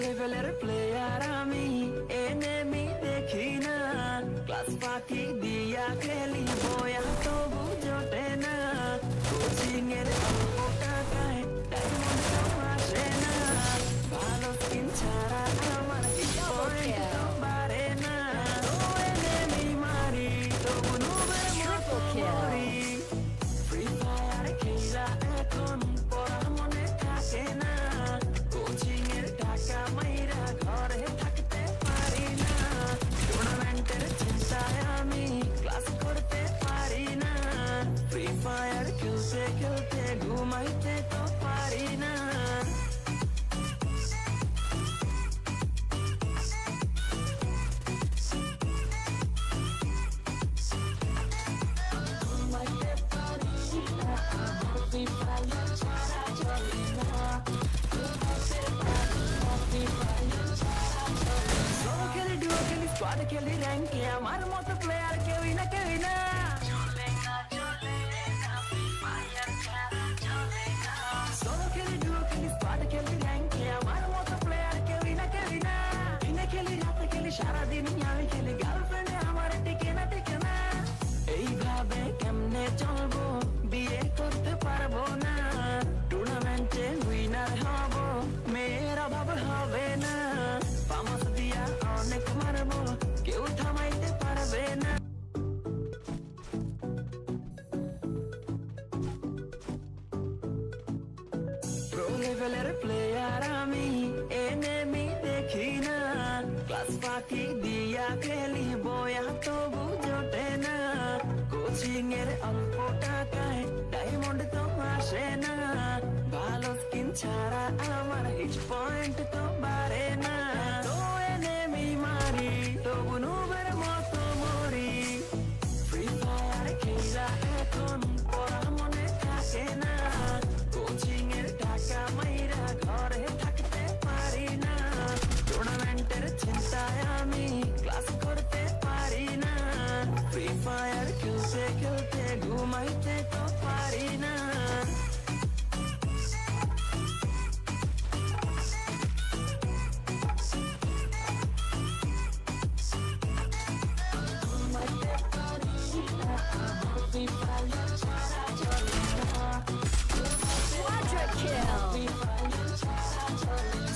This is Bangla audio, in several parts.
লেভেলের প্লেয়ার আমি, এনেমি দেখি না, ক্লাস ফাঁকি দিয়া খেলি বয়া তবু জোটে না, কোচিং এর অল্প টাকায় ডায়মন্ড তো আসে না, ভালো স্কিন ছাড়া আমার পয়েন্ট তো বাড়ে না, ও এনেমি মারি তবু নুবের মতো মরি, ফ্রি ফায়ার খেলা এখন পড়া মনে থাকে না, কোচিং এর টাকা মাইরা ঘরে থাকতে পারি না, টুর্নামেন্টের চিন্তায় আমি ক্লাস করতে পারি না, ফ্রি ফায়ার খেলতে খেলতে ঘুমাইতে তো পারি না। Solo খেলি ডুও খেলি স্কোয়াড খেলি র্যাঙ্কে আমার মতো প্লেয়ার কেউই না কেউই না, Solo খেলি ডুও খেলি স্কোয়াড খেলি র্যাঙ্কে আমার মতো প্লেয়ার কেউই না কেউই না, দিনে খেলি রাতে খেলি সারাদিন আমি খেলি, গার্লফ্রেন্ডে আমার টিকে না টিকে না, এইভাবে কেমনে চলবো বিয়ে করতে পারবো না, টুর্নামেন্টে উইনার হব মেয়ের অভাব হবে না, ফামাস দিয়া অনেক মারবো কেউ থামাইতে পারবে না। প্রো লেভেলের প্লেয়ার আমি, এনেমি দেখি না, ক্লাস ফাঁকি দিয়া খেলি বয়া তবু জোটে না, কোচিং এর অল্প টাকায় ডায়মন্ড তো আসে না, ভালো স্কিন ছাড়া আমার হিট পয়েন্ট তো বাড়ে না, তো এনেমি মারি তবু নুবের মতো মরি, ফ্রি ফায়ার খেলা এখন পড়া মনে থাকে না, কোচিং এর টাকা মাইরা ঘরে থাকতে পারি না, টুর্নামেন্টের চিন্তায় আমি ক্লাস করতে পারি না, ফ্রি ফায়ার খেলতে খেলতে ঘুমাইতে তো পারি না।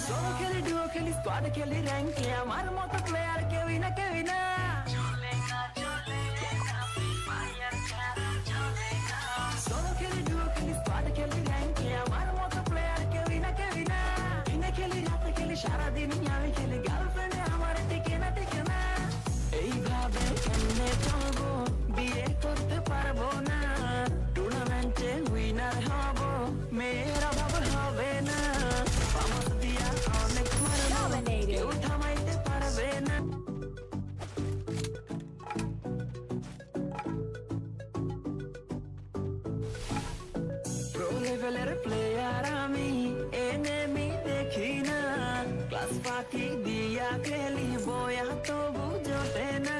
Solo খেলি ডুও খেলি স্কোয়াড খেলি র্যাঙ্কে আমার মতো প্লেয়ার কেউই না কেউই না, Solo খেলি ডুও খেলি স্কোয়াড খেলি র্যাঙ্কে আমার মতো প্লেয়ার কেউই না কেউই না, দিনে খেলি রাতে খেলি সারাদিন আমি খেলি, গার্লফ্রেন্ডে আমার টিকে না টিকে না, এইভাবে কেমনে চলবো বিয়ে করতে পারবো না, টুর্নামেন্টে উইনার হব মেয়ের অভাব হবে না, ফামাস দিয়া অনেক মারবো কেউ থামাইতে পারবে না। প্রো লেভেলের প্লেয়ার আমি, এনেমি দেখি না, ক্লাস ফাঁকি দিয়া খেলি বয়া তবু জোটে না,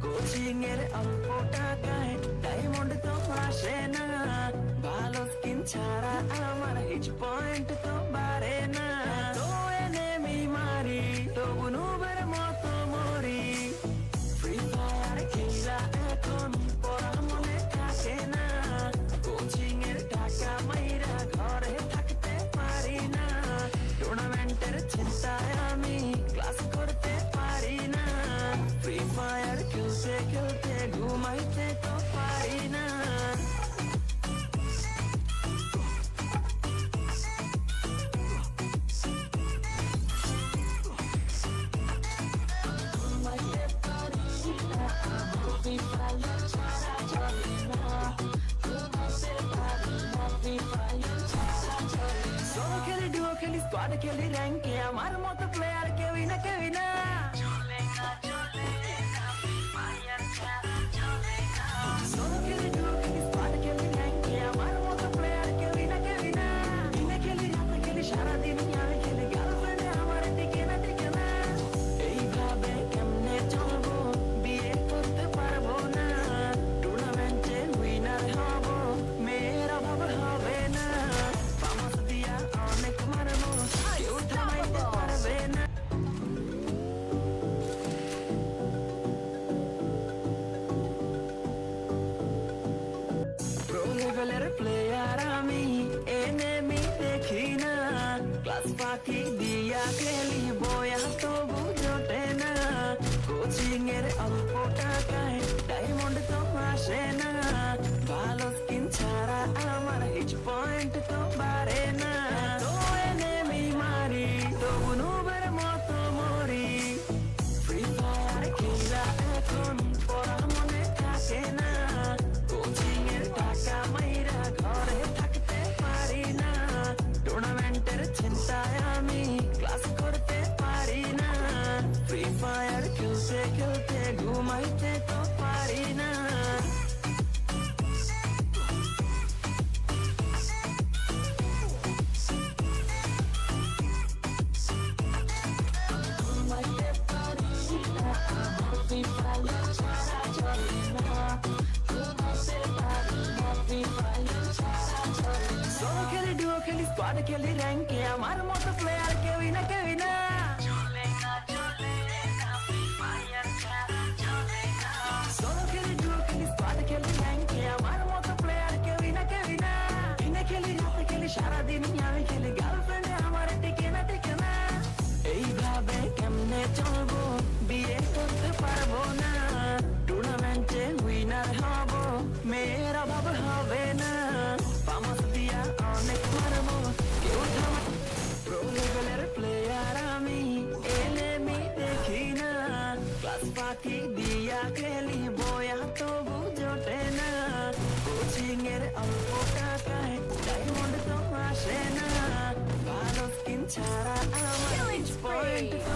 কোচিং এর অল্প টাকায় ডায়মন্ড তো আসে না, ভালো স্কিন ছাড়া আমার হিট পয়েন্ট তো বাড়ে না, তো এনেমি মারি তবু নুবের মতো মরি, ফ্রি ফায়ার খেলা এখন পড়া মনে থাকে না, কোচিং এর টাকা মাইরা ঘরে থাকতে পারি না, টুর্নামেন্টের চিন্তায় আমি ক্লাস করতে পারি না, ফ্রি ফায়ার খেলতে খেলতে ঘুমাইতে তো পারি না। Solo খেলি ডুও খেলি স্কোয়াড খেলি র্যাঙ্কে আমার মতো প্লেয়ার কেউই না কেউই না, Solo খেলি ডুও খেলি স্কোয়াড খেলি র্যাঙ্কে আমার মতো প্লেয়ার কেউই না কেউই না, দিনে খেলি রাতে খেলি সারাদিন আমি খেলি, গার্লফ্রেন্ডে আমার টিকে না টিকে না, এইভাবে কেমনে চলবো বিয়ে করতে পারবো না, টুর্নামেন্টে উইনার হব মেয়ের অভাব হবে না, ফামাস দিয়া অনেক মারবো কেউ থামাইতে পারবে প্লেয়ার আমি এনেমি দেখি না ক্লাস ফাঁকি দিয়া খেলি বয়া তবু জোটে না কোচিং এর অল্প টাকায় ডায়মন্ড তো আসে না ভালো স্কিন ছাড়া আমার হিচ পয়েন্ট তো বাড়ে না তো এনেমি মারি তবু নুবের মতো মরি ফ্রি ফায়ার খেলা এখন পড়া মনে থাকে না কোচিং এর টাকা মাইরা ঘরে থাকতে পারি না টুর্নামেন্টের চিন্তায় আমি ক্লাস করতে পারি না ফ্রি ফায়ার খেলতে খেলতে ঘুমাইতে তো পারি না ঘুমাইতে পারি না ফ্রি ফায়ার ছাড়া চলে না ঘুমাইতে পারি না ফ্রি ফায়ার ছাড়া চলে না সোলো খেলি ডুও খেলি স্কোয়াড খেলি র্যাঙ্কে আমার মতো প্লেয়ার কেউই না চলে না ফ্রি ফায়ার ছাড়া চলে না সোলো খেলি ডুও খেলি স্কোয়াড খেলি র্যাঙ্কে আমার মতো প্লেয়ার কেউই না দিনে খেলি রাতে খেলি সারাদিন আমি খেলি গার্লফ্রেন্ডে আমার টিকে না এইভাবে কেমনে চলবো বিয়ে করতে পারবো না টুর্নামেন্টে উইনার হব মেয়ের অভাব হবে না ফামাস দিয়া অনেক মারবো কেউ থামা প্রো লেভেলের প্লেয়ার আমি এনেমি দেখি না ক্লাস ফাঁকি দিয়া খেলি বয়া তবু জোটে না কোচিং এর অল্প টাকায় ডায়মন্ড তো আসে না ভালো স্কিন ছাড়া আমার পয়েন্ট তো